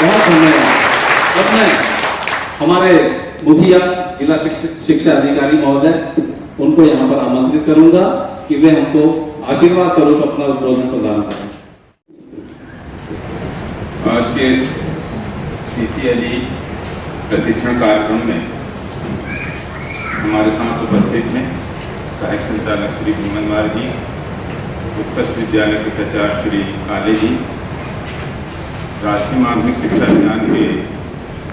बहुत धन्यवाद। अब मैं हमारे मुखिया जिला शिक्षा अधिकारी महोदय उनको यहाँ पर आमंत्रित करूंगा कि वे हमको आशीर्वाद स्वरूप अपना उद्बोधन प्रदान करें। आज के इस CCLE प्रशिक्षण कार्यक्रम में हमारे साथ उपस्थित हैं सहायक संचालक श्री भूमनवार जी, उत्कृष्ट विद्यालय के प्राचार्य श्री काले जी, राष्ट्रीय माध्यमिक शिक्षा अभियान के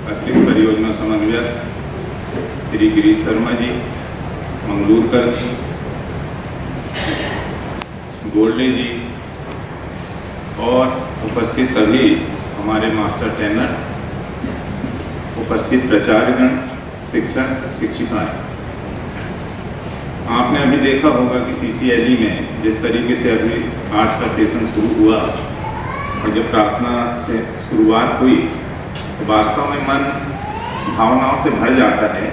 अतिरिक्त परियोजना समन्वयक श्री गिरीश शर्मा जी, मंगलूरकर जी, गोल्डे जी और उपस्थित सभी हमारे मास्टर ट्रेनर्स, उपस्थित प्राचार्यगण, शिक्षक शिक्षिकाएं। आपने अभी देखा होगा कि CCLE में जिस तरीके से अभी आज का सेशन शुरू हुआ और जब प्रार्थना से शुरुआत हुई तो वास्तव में मन भावनाओं से भर जाता है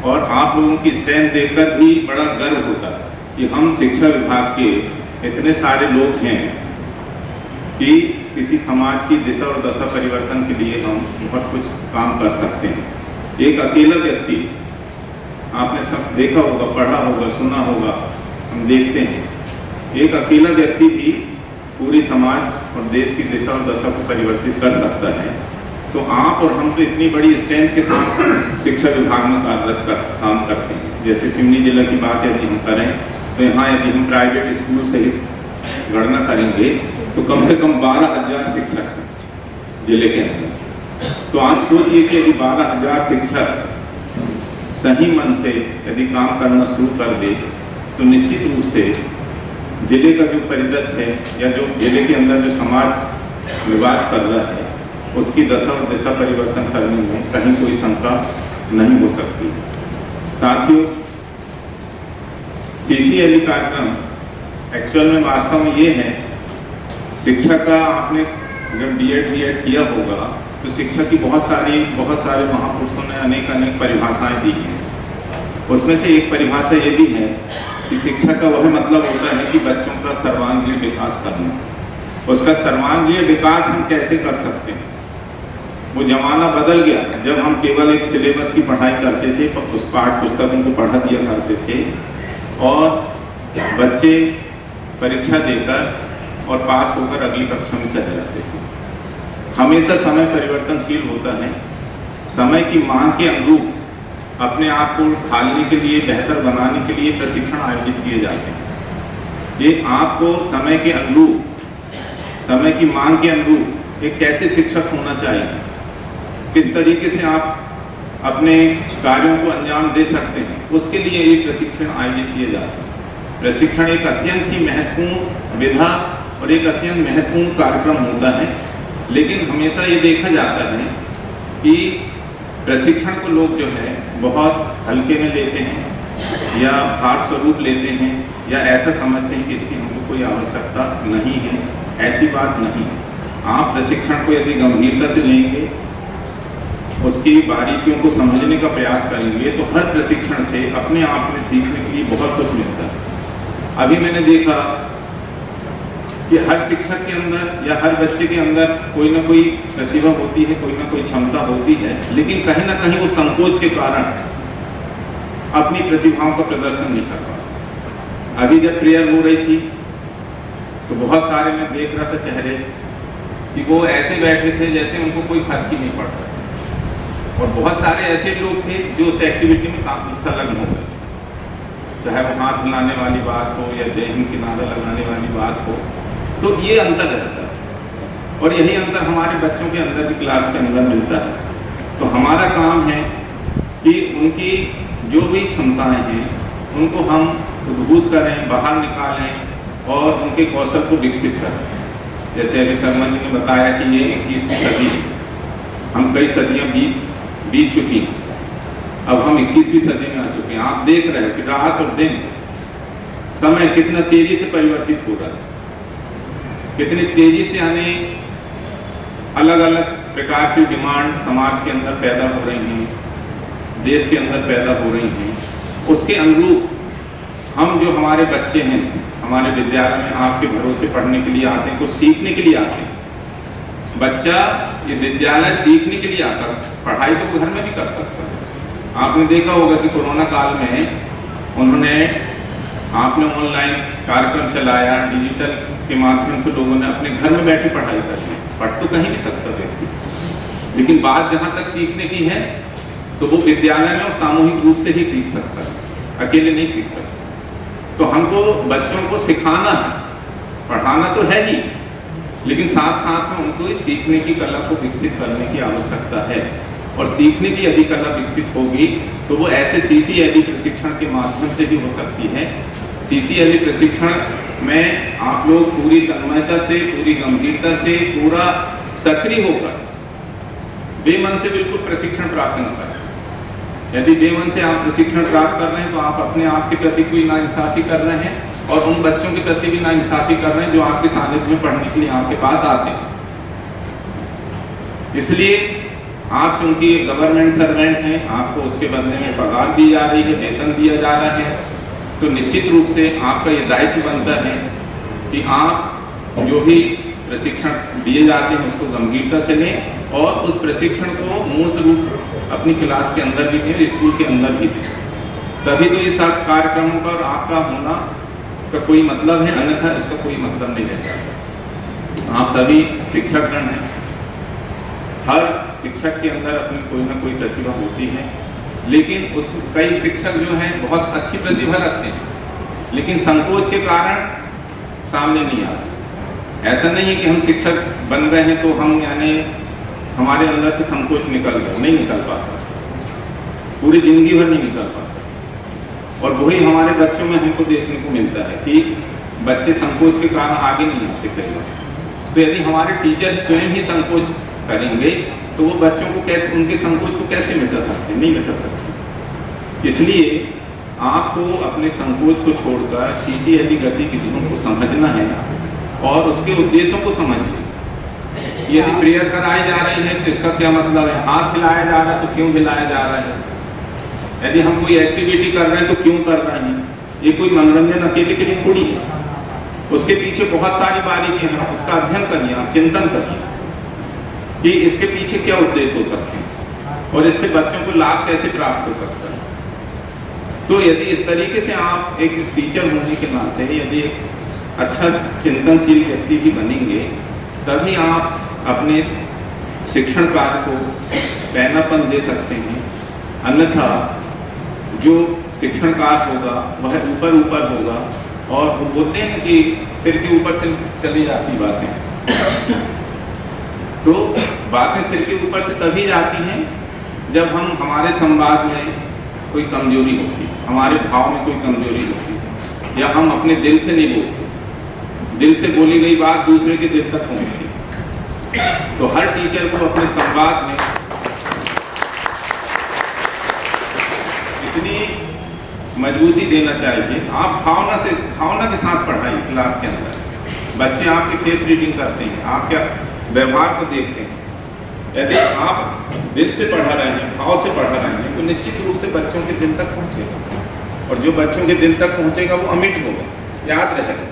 और आप लोगों की स्ट्रेंथ देखकर भी बड़ा गर्व होता है कि हम शिक्षा विभाग के इतने सारे लोग हैं कि किसी समाज की दिशा और दशा परिवर्तन के लिए हम बहुत कुछ काम कर सकते हैं। एक अकेला व्यक्ति, आपने सब देखा होगा, पढ़ा होगा, सुना होगा, हम देखते हैं, एक अकेला व्यक्ति भी पूरी समाज और देश की दिशा और दशा को परिवर्तित कर सकता है। तो आप और हम तो इतनी बड़ी स्ट्रेंथ के साथ शिक्षा विभाग में कार्यरत काम करते हैं। जैसे सिवनी जिला की बात यदि हम करें तो यहाँ यदि हम प्राइवेट स्कूल सहित गणना करेंगे तो कम से कम 12,000 शिक्षक हैं जिले के अंदर। तो आज सोचिए कि यदि 12,000 शिक्षक सही मन से यदि काम करना शुरू कर दे तो निश्चित रूप से जिले का जो परिदृश्य है या जो जिले के अंदर जो समाज निवास कर रहा है उसकी दशा और दिशा परिवर्तन करने में कहीं कोई शंका नहीं हो सकती। साथियों, CCLE कार्यक्रम एक्चुअल में वास्तव में ये है, शिक्षा का आपने जब D.Ed किया होगा तो शिक्षा की बहुत सारे महापुरुषों ने अनेक परिभाषाएं दी हैं। उसमें से एक परिभाषा ये भी है कि शिक्षा का वह मतलब होता है कि बच्चों का सर्वांगीण विकास करना। उसका सर्वांगीण विकास हम कैसे कर सकते हैं? वो जमाना बदल गया जब हम केवल एक सिलेबस की पढ़ाई करते थे, उस पाठ पुस्तकों को पढ़ा दिया करते थे और बच्चे परीक्षा देकर और पास होकर अगली कक्षा में चले जाते थे। हमेशा समय परिवर्तनशील होता है। समय की मांग के अनुरूप अपने आप को ढालने के लिए, बेहतर बनाने के लिए प्रशिक्षण आयोजित किए जाते हैं। ये आपको समय के अनुरूप, समय की मांग के अनुरूप एक कैसे शिक्षक होना चाहिए, किस तरीके से आप अपने कार्यों को अंजाम दे सकते हैं, उसके लिए ये प्रशिक्षण आयोजित किए जाते हैं। प्रशिक्षण एक अत्यंत ही महत्वपूर्ण विधा और एक अत्यंत महत्वपूर्ण कार्यक्रम होता है। लेकिन हमेशा ये देखा जाता है कि प्रशिक्षण को लोग जो है बहुत हल्के में लेते हैं या भार स्वरूप लेते हैं या ऐसा समझते हैं कि इसकी हमको कोई आवश्यकता नहीं है। ऐसी बात नहीं। आप प्रशिक्षण को यदि गंभीरता से लेंगे, उसकी बारीकियों को समझने का प्रयास करेंगे तो हर प्रशिक्षण से अपने आप में सीखने के लिए बहुत कुछ मिलता है। अभी मैंने देखा कि हर शिक्षक के अंदर या हर बच्चे के अंदर कोई ना कोई प्रतिभा होती है, कोई ना कोई क्षमता होती है, लेकिन कहीं ना कहीं वो संकोच के कारण अपनी प्रतिभाओं का प्रदर्शन नहीं कर पाता। अभी जब प्रेयर हो रही थी तो बहुत सारे मैं देख रहा था चेहरे कि वो ऐसे बैठे थे जैसे उनको कोई फर्क ही नहीं पड़ता। और बहुत सारे ऐसे लोग थे जो उस एक्टिविटी में काफी संलग्न हो गए, चाहे वो हाथ हिलाने वाली बात हो या जय हिंद की नारा लगाने वाली बात हो। तो ये अंतर रहता है और यही अंतर हमारे बच्चों के अंदर भी क्लास के अंदर मिलता है। तो हमारा काम है कि उनकी जो भी क्षमताएं हैं उनको हम उद्भूत करें, बाहर निकालें और उनके कौशल को विकसित करें। जैसे अभी शर्मा जी ने बताया कि ये 21वीं सदी है, हम कई सदियां बीत चुकी हैं, अब हम 21वीं सदी में आ चुके हैं। आप देख रहे हैं कि रात और दिन समय कितना तेजी से परिवर्तित हो रहा है, कितनी तेजी से यानी अलग अलग प्रकार की डिमांड समाज के अंदर पैदा हो रही हैं, देश के अंदर पैदा हो रही हैं। उसके अनुरूप हम जो हमारे बच्चे हैं हमारे विद्यालय में आपके भरोसे पढ़ने के लिए आते हैं, कुछ सीखने के लिए आते हैं। बच्चा ये विद्यालय सीखने के लिए आता है, पढ़ाई तो घर में भी कर सकता है। आपने देखा होगा कि कोरोना काल में उन्होंने आपने ऑनलाइन कार्यक्रम चलाया, डिजिटल के माध्यम से लोगों ने अपने घर में बैठे पढ़ाई कर ली। पढ़ तो कहीं भी सकता व्यक्ति, लेकिन बात जहाँ तक सीखने की है तो वो विद्यालय में और सामूहिक रूप से ही सीख सकता है, अकेले नहीं सीख सकता। तो हमको बच्चों को सिखाना है, पढ़ाना तो है ही, लेकिन साथ साथ में उनको इस सीखने की कला को विकसित करने की आवश्यकता है। और सीखने की यदि कला विकसित होगी तो वो ऐसे CCLE प्रशिक्षण के माध्यम से भी हो सकती है। CCLE प्रशिक्षण में आप लोग पूरी तन्मयता से, पूरी गंभीरता से, पूरा सक्रिय होकर बेमन से बिल्कुल प्रशिक्षण प्राप्त न करें। यदि बेमन से आप प्रशिक्षण प्राप्त कर रहे हैं तो आप अपने आप के प्रति कोई नाइंसाफी कर रहे हैं और उन बच्चों के प्रति भी नाइंसाफी कर रहे हैं जो आपके सानिध्य में पढ़ने के लिए आपके पास आते हैं। इसलिए आप चूंकि गवर्नमेंट सर्वेंट हैं, आपको उसके बदले में पगार दी जा रही है, वेतन दिया जा रहा है, तो निश्चित रूप से आपका ये दायित्व बनता है कि आप जो भी प्रशिक्षण दिए जाते हैं उसको गंभीरता से लें और उस प्रशिक्षण को मूर्त रूप अपनी क्लास के अंदर भी दें, स्कूल के अंदर भी दें। तभी तो ये सब कार्यक्रमों पर आपका होना का कोई मतलब है, अन्यथा इसका कोई मतलब नहीं रहता। आप सभी शिक्षकगण हैं, हर शिक्षक के अंदर अपनी कोई ना कोई प्रतिभा होती है, लेकिन उस कई शिक्षक जो हैं बहुत अच्छी प्रतिभा रखते हैं, लेकिन संकोच के कारण सामने नहीं आते। ऐसा नहीं है कि हम शिक्षक बन गए हैं तो हम यानी हमारे अंदर से संकोच निकल गया, नहीं निकल पाता, पूरी जिंदगी भर नहीं निकल पाता। और वही हमारे बच्चों में हमको देखने को मिलता है कि बच्चे संकोच के कारण आगे नहीं आते कई बार। तो यदि हमारे टीचर स्वयं ही संकोच करेंगे तो वो बच्चों को कैसे, उनके संकोच को कैसे मिटा सकते? नहीं मिटा सकते। इसलिए आपको अपने संकोच को छोड़कर CCLE गतिविधियों को समझना है और उसके उद्देश्यों को समझिए। यदि प्रेयर कराई जा रही है तो इसका क्या मतलब है, हाथ हिलाया जा रहा है तो क्यों हिलाया जा रहा है, यदि हम कोई एक्टिविटी कर रहे हैं तो क्यों कर रहे हैं। ये कोई मनोरंजन अकेले के लिए थोड़ी है, उसके पीछे बहुत सारी बारीकियां हैं। उसका अध्ययन करिए, आप चिंतन करिए कि इसके पीछे क्या उद्देश्य हो सकते हैं और इससे बच्चों को लाभ कैसे प्राप्त हो सकता है। तो यदि इस तरीके से आप एक टीचर होने के नाते यदि एक अच्छा चिंतनशील व्यक्ति भी बनेंगे, तभी आप अपने शिक्षण कार्य को पैनापन दे सकते हैं। अन्यथा जो शिक्षण कार्य होगा वह ऊपर ऊपर होगा और वो बोलते हैं कि सिर के ऊपर से चली जाती बातें। तो बातें सिर के ऊपर से तभी जाती हैं जब हम हमारे संवाद में कोई कमजोरी होती है, हमारे भाव में कोई कमजोरी होती है, या हम अपने दिल से नहीं बोलते, दिल से बोली गई बात दूसरे के दिल तक पहुंचती। तो हर टीचर को अपने संवाद में इतनी मजबूती देना चाहिए। आप भावना के साथ पढ़ाइए क्लास के अंदर। बच्चे आपके फेस रीडिंग करते हैं, आपके व्यवहार को देखते हैं। यदि आप दिल से पढ़ा रहे हैं, भाव से पढ़ा रहे हैं, तो निश्चित रूप से बच्चों के दिल तक पहुंचेगा और जो बच्चों के दिल तक पहुंचेगा वो अमिट होगा, याद रहेगा।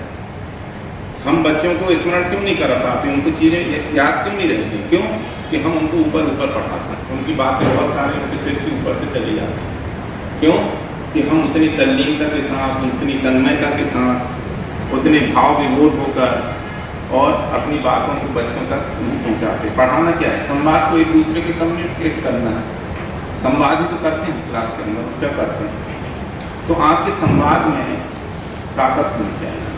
हम बच्चों को स्मरण क्यों नहीं कर पाते, उनको चीज़ें याद क्यों नहीं रहती? क्यों कि हम उनको ऊपर ऊपर पढ़ाते हैं, उनकी बातें बहुत सारी उनके सिर के ऊपर से चली जाती हैं। क्यों कि हम उतनी तल्लीनता के साथ, उतनी तन्मयता के साथ, उतने भाव विभोर होकर और अपनी बातों को बच्चों तक नहीं पहुँचाते। पढ़ाना क्या है? संवाद को एक दूसरे के कम्युनिकेट करना है। संवाद ही तो करते हैं क्लास के अंदर, क्या करते हैं? तो आपके संवाद में ताकत होनी चाहिए,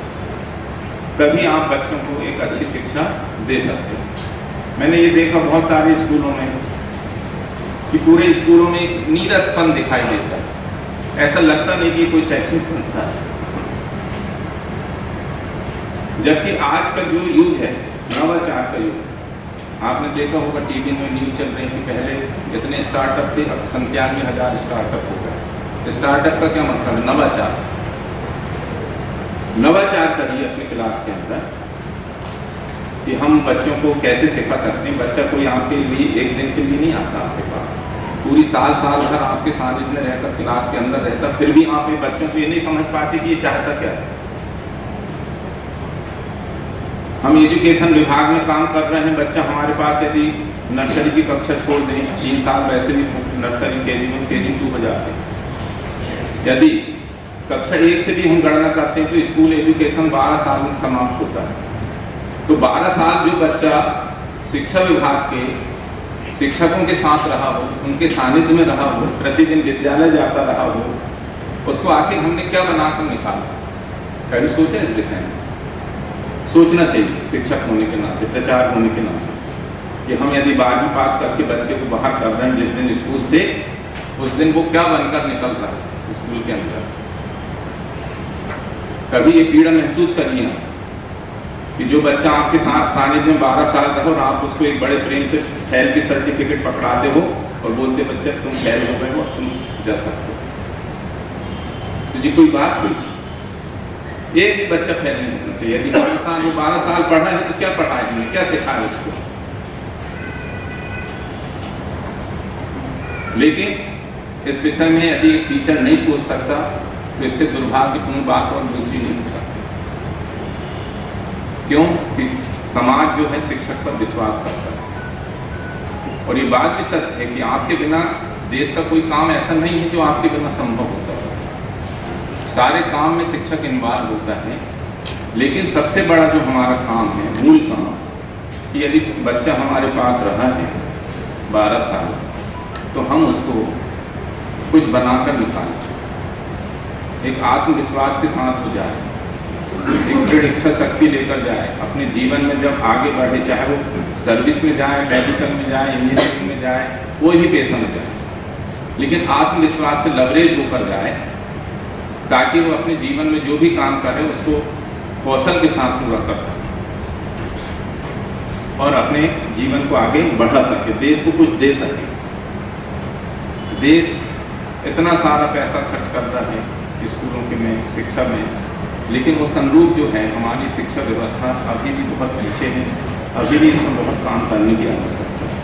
तभी आप बच्चों को एक अच्छी शिक्षा दे सकते हैं। मैंने ये देखा बहुत सारे स्कूलों में कि पूरे स्कूलों में एक नीरसपन दिखाई देता है, ऐसा लगता नहीं कि कोई शैक्षणिक संस्था है। जबकि आज का जो युग है नवाचार का युग, आपने देखा होगा टीवी में न्यूज चल रही थी, पहले इतने स्टार्टअप थे, अब 97,000 स्टार्टअप हो गए। स्टार्टअप का क्या मतलब है? नवाचार। नवाचार करिए अपनी क्लास के अंदर कि हम बच्चों को कैसे सिखा सकते हैं। बच्चा कोई आपके लिए एक दिन के लिए नहीं आता आपके पास, पूरी साल भर आपके सानिध्य में रहकर क्लास के अंदर रहता, फिर भी आप बच्चों को ये नहीं समझ पाते कि ये चाहता क्या है। हम एजुकेशन विभाग में काम कर रहे हैं, बच्चा हमारे पास यदि नर्सरी की कक्षा छोड़ दें, 3 साल वैसे भी नर्सरी KG1 KG2 हो जाते हैं। यदि कक्षा 1 से भी हम गणना करते हैं तो स्कूल एजुकेशन 12 साल में समाप्त होता है। तो 12 साल जो बच्चा शिक्षा विभाग के शिक्षकों के साथ रहा हो, उनके सानिध्य में रहा हो, प्रतिदिन विद्यालय जाता रहा हो, उसको आखिर हमने क्या बनाकर निकाला? कभी सोचा इस विषय में? सोचना चाहिए शिक्षक होने के नाते, प्रचारक होने के नाते, कि हम यदि 12वीं पास करके बच्चे को बाहर कर रहे हैं जिस दिन स्कूल से, उस दिन वो क्या बनकर निकल रहा है स्कूल के अंदर। कभी ये पीड़ा महसूस करिए ना कि जो बच्चा आपके साथ सानिध्य में 12 साल रहो और आप उसको एक बड़े प्रेम से फेल की सर्टिफिकेट पकड़ाते हो और बोलते बच्चे तुम फेल हो गए हो, तुम जा सकते हो। तो जी कोई बात हुई, एक भी बच्चा फेल नहीं होना चाहिए। यदि 12 साल पढ़ा है तो क्या पढ़ाया हमने, क्या सिखाया उसको? लेकिन इस विषय में यदि एक टीचर नहीं सोच सकता तो इससे दुर्भाग्यपूर्ण बात और दूसरी नहीं हो सकती। क्यों? कि समाज जो है शिक्षक पर विश्वास करता है, और ये बात भी सत्य है कि आपके बिना देश का कोई काम ऐसा नहीं है जो आपके बिना संभव होता है। सारे काम में शिक्षक इन्वॉल्व होता है। लेकिन सबसे बड़ा जो हमारा काम है, मूल काम, कि यदि बच्चा हमारे पास रहा है 12 साल, तो हम उसको कुछ बनाकर निकालें, एक आत्मविश्वास के साथ हो जाए, एक दृढ़ इच्छा शक्ति लेकर जाए, अपने जीवन में जब आगे बढ़े, चाहे वो सर्विस में जाए, मेडिकल में जाए, इंजीनियरिंग में जाए, कोई भी पेशा में जाए, लेकिन आत्मविश्वास से लवरेज होकर जाए, ताकि वो अपने जीवन में जो भी काम करे उसको कौशल के साथ पूरा कर सके और अपने जीवन को आगे बढ़ा सके, देश को कुछ दे सके। देश इतना सारा पैसा खर्च कर रहा है स्कूलों के में, शिक्षा में, लेकिन वो संरूप जो है हमारी शिक्षा व्यवस्था अभी भी बहुत पीछे है। अभी भी इसमें बहुत काम करने की आवश्यकता है।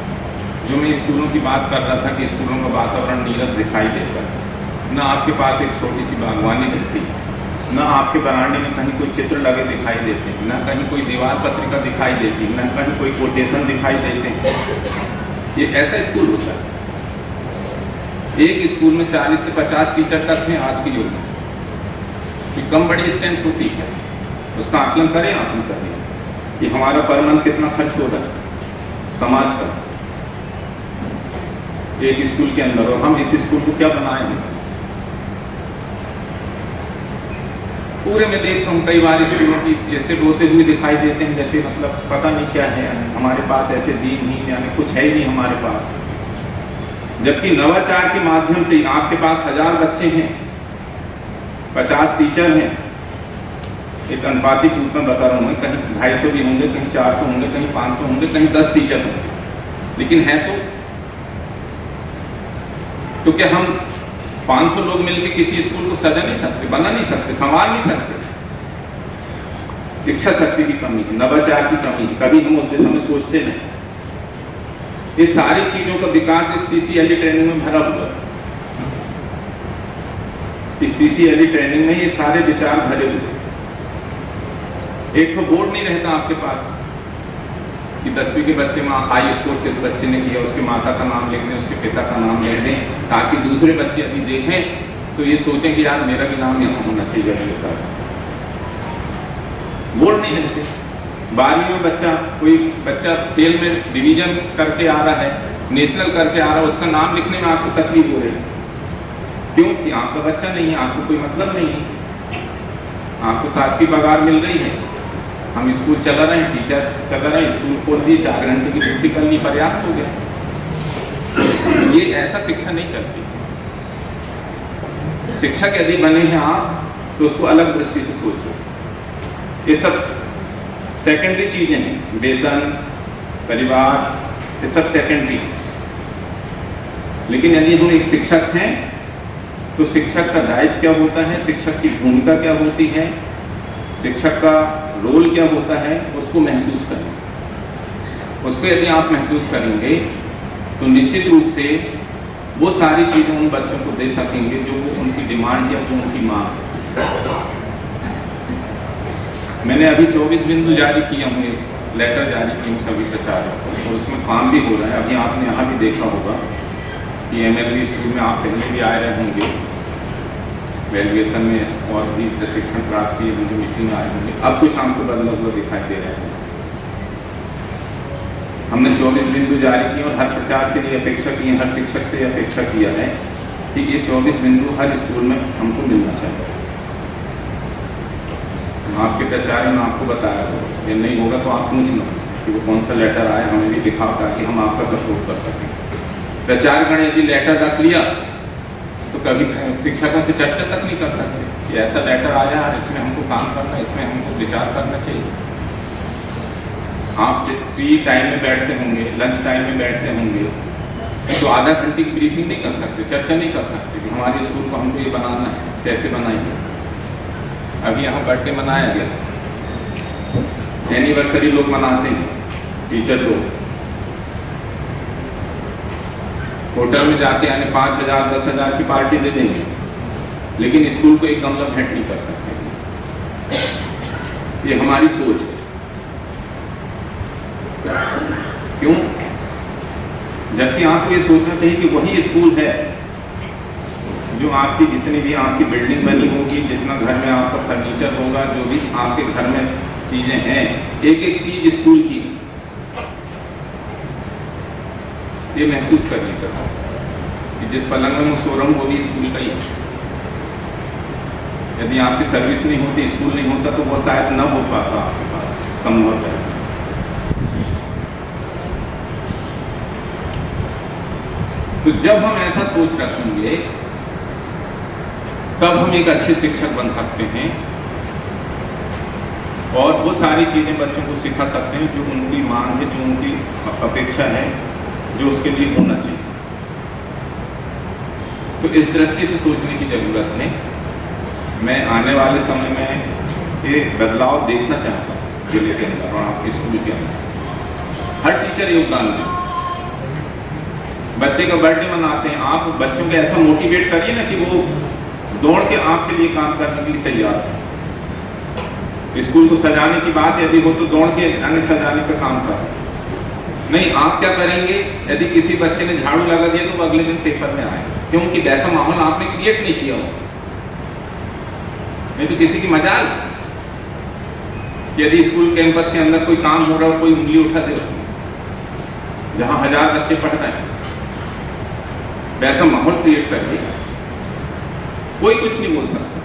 जो मैं स्कूलों की बात कर रहा था कि स्कूलों का वातावरण नीरस दिखाई देता है, न आपके पास एक छोटी सी बागवानी रहती, न आपके बरामदे में कहीं कोई चित्र लगे दिखाई देते, न कहीं कोई दीवार पत्रिका दिखाई देती, न कहीं कोई कोटेशन दिखाई देते। ये ऐसा स्कूल होता है। एक स्कूल में 40 से 50 टीचर तक हैं आज के युग में, कि कम बड़ी स्ट्रेंथ होती है, उसका आकलन करें, आकलन करें कि हमारा पर मंथ कितना खर्च हो रहा है समाज का एक स्कूल के अंदर, और हम इस स्कूल को क्या बनाए हैं। पूरे में देखता हूँ कई बार स्कूलों की ऐसे रोते हुए दिखाई देते हैं, जैसे मतलब पता नहीं क्या है, हमारे पास ऐसे दीनहीन यानी कुछ है ही नहीं हमारे पास। जबकि नवाचार के माध्यम से आपके पास 1000 बच्चे हैं, 50 टीचर हैं, एक अनुपातिक रूप में बता रहा हूँ, कहीं 250 भी होंगे, कहीं 400 होंगे, कहीं 500 होंगे, कहीं 10 टीचर होंगे, लेकिन है तो क्या हम 500 लोग मिलकर किसी स्कूल को सजा नहीं सकते, बना नहीं सकते, संभाल नहीं सकते? इच्छा शक्ति की कमी है, नवाचार की कमी है, कभी हम उस दिशा में सोचते नहीं। ये सारी चीजों का विकास इस CCLE ट्रेनिंग में भरा हुआ है। इस CCLE ट्रेनिंग में ये सारे विचार भरे हुए। एक तो बोर्ड नहीं रहता आपके पास कि 10वीं के बच्चे में हाई स्कोर किस बच्चे ने किया, उसके माता का नाम लिख दें, उसके पिता का नाम लिख दें, ताकि दूसरे बच्चे यदि देखें तो ये सोचें कि यार मेरा भी नाम यहाँ होना चाहिए मेरे साथ। बोर्ड नहीं रहते। 12वीं में कोई बच्चा खेल में डिवीजन करके आ रहा है, नेशनल करके आ रहा है, उसका नाम लिखने में आपको तकलीफ हो रही है। क्यों? कि आपका बच्चा नहीं है, आपको कोई मतलब नहीं है, आपको शासकीय पगार मिल रही है, हम स्कूल चला रहे हैं, टीचर चला रहे हैं, स्कूल खोल दिए, 4 घंटे की ड्यूटी करनी पर्याप्त हो गया। ये ऐसा शिक्षा नहीं चलती। शिक्षक यदि बने हैं आप तो उसको अलग दृष्टि से सोचिए। ये सब सेकेंडरी चीजें हैं, वेतन, परिवार, ये सब सेकेंडरी है। लेकिन यदि हम एक शिक्षक हैं तो शिक्षक का दायित्व क्या होता है, शिक्षक की भूमिका क्या होती है, शिक्षक का रोल क्या होता है, उसको महसूस करें। उसको यदि आप महसूस करेंगे तो निश्चित रूप से वो सारी चीज़ें उन बच्चों को दे सकेंगे जो वो उनकी डिमांड या जो उनकी मांग है। मैंने अभी 24 बिंदु जारी किए हुए, लेटर जारी किए सभी प्रचारकों को, और उसमें काम भी हो रहा है। अभी आपने यहाँ भी देखा होगा कि MLV स्कूल में आप पहले भी आए रहे होंगे, वैल्यूएशन में और भी प्रशिक्षण प्राप्त किए होंगे, मीटिंग में आए होंगे। अब कुछ हमको बदला हुआ दिखाई दे रहा है। हमने 24 बिंदु जारी किए और हर प्रचार से ये अपेक्षा की है, हर शिक्षक से ये अपेक्षा किया है कि ये 24 बिंदु हर स्कूल में हमको मिलना चाहिए। आपके प्रचार में आपको बताया हो, ये नहीं होगा तो आप पूछना कि वो कौन सा लेटर आया, हमें भी दिखाओ ताकि हम आपका सपोर्ट कर सकें। प्रचारगण यदि लेटर रख लिया तो कभी शिक्षकों से चर्चा तक नहीं कर सकते कि ऐसा लेटर आया और इसमें हमको काम करना, इसमें हमको विचार करना चाहिए। आप टी टाइम में बैठते होंगे, लंच टाइम में बैठते होंगे, तो आधा घंटे की ब्रीफिंग नहीं कर सकते, चर्चा नहीं कर सकते कि हमारे स्कूल को हमको ये बनाना है, कैसे बनाएंगे। अभी यहाँ बर्थडे मनाया गया, एनिवर्सरी लोग मनाते हैं, टीचर लोग होटल में जाते हैं, 5,000 10,000 की पार्टी दे देंगे, लेकिन स्कूल को एक गमला भेंट नहीं कर सकते। ये हमारी सोच है। क्यों? जबकि आपको ये सोचना चाहिए कि वही स्कूल है जो आपकी जितनी भी आपकी बिल्डिंग बनी होगी, जितना घर में आपका फर्नीचर होगा, जो भी आपके घर में चीजें हैं, एक एक चीज स्कूल की। ये महसूस करने का कि जिस पलंग में मैं सो रहा हूँ वो भी स्कूल का ही है। यदि आपकी सर्विस नहीं होती, स्कूल नहीं होता, तो वो शायद न हो पाता आपके पास, संभव है। तो जब हम ऐसा सोच रखेंगे तब हम एक अच्छे शिक्षक बन सकते हैं और वो सारी चीजें बच्चों को सिखा सकते हैं जो उनकी मांग है, जो उनकी अपेक्षा है, जो उसके लिए होना चाहिए। तो इस दृष्टि से सोचने की जरूरत है। मैं आने वाले समय में ये बदलाव देखना चाहता हूँ जिले के अंदर और आपके स्कूल के अंदर। हर टीचर योगदान दे। बच्चे का बर्थडे मनाते हैं, आप बच्चों को ऐसा मोटिवेट करिए ना कि वो दौड़ के आपके लिए काम करने के लिए तैयार है। स्कूल को सजाने की बात यदि हो तो दौड़ के अन्य सजाने का काम कर। नहीं, आप क्या करेंगे, यदि किसी बच्चे ने झाड़ू लगा दिया तो वो अगले दिन पेपर में आए, क्योंकि वैसा माहौल आपने क्रिएट नहीं किया हो। नहीं तो किसी की मजाल, यदि स्कूल कैंपस के अंदर कोई काम हो रहा हो, कोई उंगली उठा दे उसमें, जहां 1000 बच्चे पढ़ रहे हैं, वैसा माहौल क्रिएट करिए, कोई कुछ नहीं बोल सकता।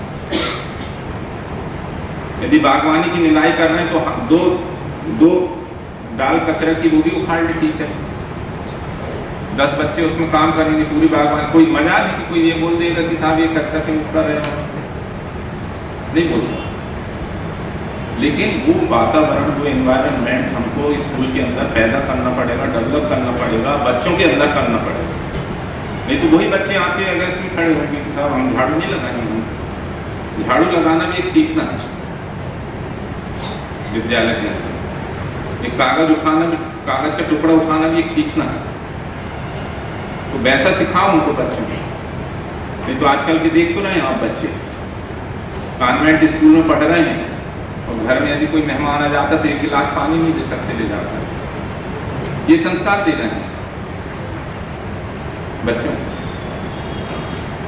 यदि बागवानी की निंदाई कर रहे हैं तो दो डाल कचरा की वो भी उखाड़ ले टीचर, 10 बच्चे उसमें काम करेंगे, पूरी बागवानी। कोई मजा नहीं कि कोई ये बोल देगा कि साहब ये कचरा क्यों कर रहे हो, नहीं बोल सकता। लेकिन वो वातावरण, वो एनवायरनमेंट हमको स्कूल के अंदर पैदा करना पड़ेगा, डेवलप करना पड़ेगा, बच्चों के अंदर करना पड़ेगा। नहीं तो वही बच्चे आपके अगस्त में खड़े होंगे कि साहब हम झाड़ू नहीं लगाएंगे। हम झाड़ू लगाना भी एक सीखना है विद्यालय के अंदर। एक कागज उठाना भी, कागज का टुकड़ा उठाना भी एक सीखना है। तो वैसा सिखाओ उनको बच्चों को। नहीं तो आजकल के देख तो रहे हैं आप, बच्चे कॉन्वेंट स्कूल में पढ़ रहे हैं और घर में यदि कोई मेहमान आ जाता तो 1 गिलास पानी नहीं दे सकते ले जाकर। ये संस्कार दे रहे हैं बच्चों।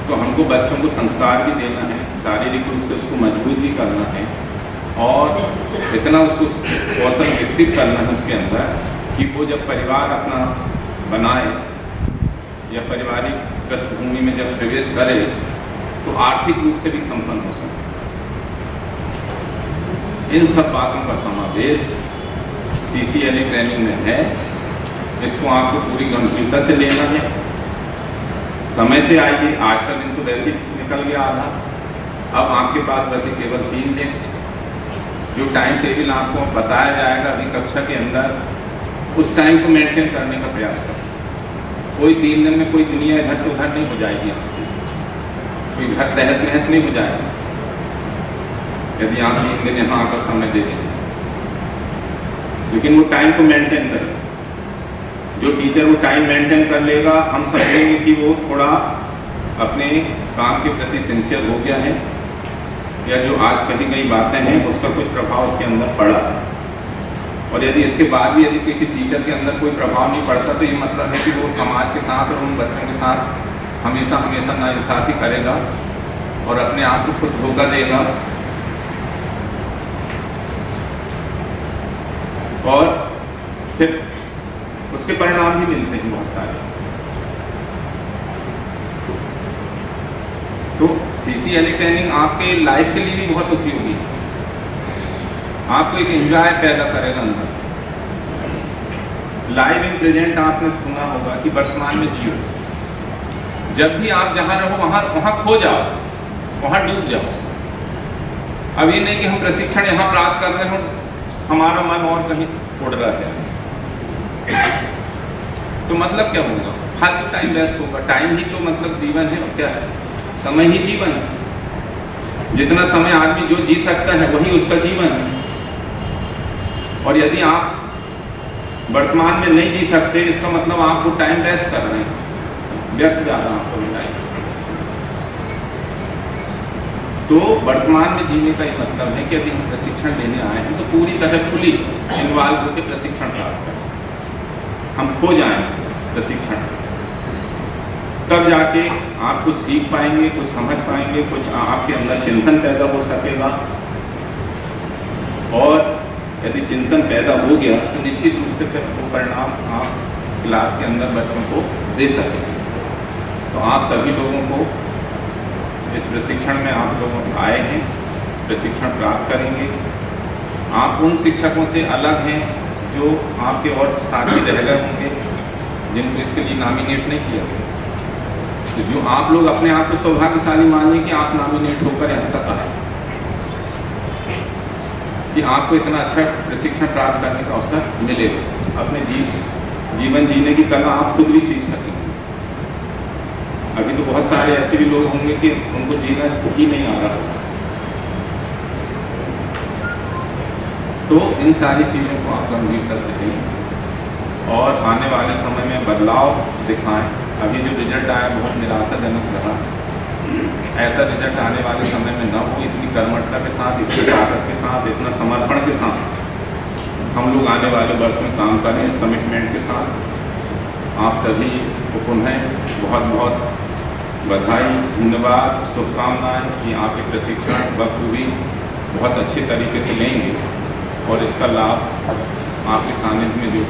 तो हमको बच्चों को संस्कार भी देना है, शारीरिक रूप से उसको मजबूत भी करना है और इतना उसको कौशल विकसित करना है उसके अंदर कि वो जब परिवार अपना बनाए या पारिवारिक पृष्ठभूमि में जब प्रवेश करे तो आर्थिक रूप से भी संपन्न हो सके। इन सब बातों का समावेश CCLA ट्रेनिंग में है। इसको आपको पूरी गंभीरता से लेना है। समय से आइए। आज का दिन तो वैसे ही निकल गया आधा, अब आपके पास बचे केवल 3 दिन। जो टाइम टेबल आपको बताया जाएगा अभी कक्षा के अंदर, उस टाइम को मेंटेन करने का प्रयास करें। कोई 3 दिन में कोई दुनिया इधर से उधर नहीं हो जाएगी आपकी, कोई घर तहस नहस नहीं हो जाएगा यदि आप 3 दिन यहाँ आकर समय दे देंगे। लेकिन वो टाइम को मेंटेन करें। जो टीचर वो टाइम मेंटेन कर लेगा, हम समझेंगे कि वो थोड़ा अपने काम के प्रति सिंसियर हो गया है या जो आज कही गई बातें हैं उसका कोई प्रभाव उसके अंदर पड़ा है। और यदि इसके बाद भी यदि किसी टीचर के अंदर कोई प्रभाव नहीं पड़ता तो ये मतलब है कि वो समाज के साथ और उन बच्चों के साथ हमेशा हमेशा नाइंसाफ़ी करेगा और अपने आप को खुद धोखा देगा और फिर उसके परिणाम भी मिलते हैं बहुत सारे। तो CCLE ट्रेनिंग आपके लाइफ के लिए भी बहुत उपयोगी है। आपको एक एंजॉय पैदा करेगा अंदर। लाइव इन प्रेजेंट आपने सुना होगा कि वर्तमान में जियो। जब भी आप जहाँ रहो वहाँ खो जाओ, वहाँ डूब जाओ। अब ये नहीं कि हम प्रशिक्षण यहाँ प्राप्त कर रहे हो, हमारा मन और कहीं उड़ रहा है, तो मतलब क्या होगा? फालतू टाइम वेस्ट होगा। टाइम ही तो मतलब जीवन है, और क्या है? समय ही जीवन है। जितना समय आदमी जो जी सकता है वही उसका जीवन है। और यदि आप वर्तमान में नहीं जी सकते, इसका मतलब आप वो टाइम वेस्ट कर रहे हैं, व्यर्थ जा रहा है आपको टाइम। तो वर्तमान में जीने का ये मतलब है कि यदि हम प्रशिक्षण लेने आए हैं तो पूरी तरह फुली इन्वॉल्व होकर प्रशिक्षण प्राप्त करें। हम खो जाएं प्रशिक्षण, तब जाके आप कुछ सीख पाएंगे, कुछ समझ पाएंगे, कुछ आपके अंदर चिंतन पैदा हो सकेगा। और यदि चिंतन पैदा हो गया तो निश्चित रूप से फिर वो परिणाम आप क्लास के अंदर बच्चों को दे सकेंगे। तो आप सभी लोगों को इस प्रशिक्षण में आप लोग आए हैं, प्रशिक्षण प्राप्त करेंगे। आप उन शिक्षकों से अलग हैं जो आपके और साथी रह गए होंगे जिनको इसके लिए नॉमिनेट नहीं किया गया। तो जो आप लोग अपने आप को सौभाग्यशाली मानिए कि आप नॉमिनेट होकर यहाँ तक आए, कि आपको इतना अच्छा प्रशिक्षण प्राप्त करने का अवसर मिलेगा। अपने जीवन जीने की कला आप खुद भी सीख सकेंगे। अभी तो बहुत सारे ऐसे भी लोग होंगे कि उनको जीना ही नहीं आ रहा। तो इन सारी चीज़ों को आप गंभीरता से लें और आने वाले समय में बदलाव दिखाएं। अभी जो रिजल्ट आया बहुत निराशाजनक रहा। ऐसा रिजल्ट आने वाले समय में न हो। इतनी कर्मठता के साथ, इतनी ताकत के साथ, इतना समर्पण के साथ हम लोग आने वाले वर्ष में काम करें, इस कमिटमेंट के साथ। आप सभी को पुनः बहुत बहुत बधाई, धन्यवाद, शुभकामनाएं कि आप ये प्रशिक्षण बखूबी बहुत अच्छे तरीके से लेंगे और इसका लाभ आपके सानिध्य में जो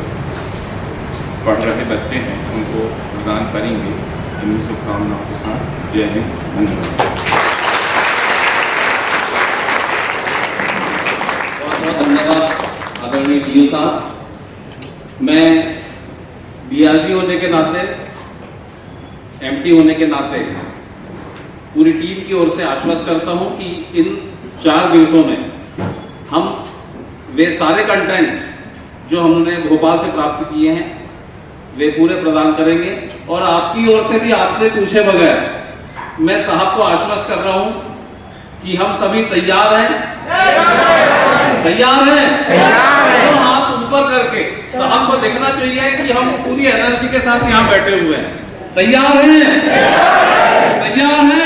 पढ़ रहे बच्चे हैं उनको प्रदान करेंगे। इन शुभकामनाओं के साथ जय हिंद, धन्यवाद। बहुत बहुत धन्यवाद आदरणीय DO साहब। मैं DRG होने के नाते, MT होने के नाते पूरी टीम की ओर से आश्वस्त करता हूं कि इन 4 दिवसों में हम वे सारे कंटेंट्स जो हमने भोपाल से प्राप्त किए हैं वे पूरे प्रदान करेंगे। और आपकी ओर से भी आपसे पूछे बगैर मैं साहब को आश्वस्त कर रहा हूं कि हम सभी तैयार हैं। तैयार हैं? तो हाथ ऊपर करके साहब को देखना चाहिए कि हम पूरी एनर्जी के साथ यहाँ बैठे हुए हैं। तैयार हैं? तैयार हैं?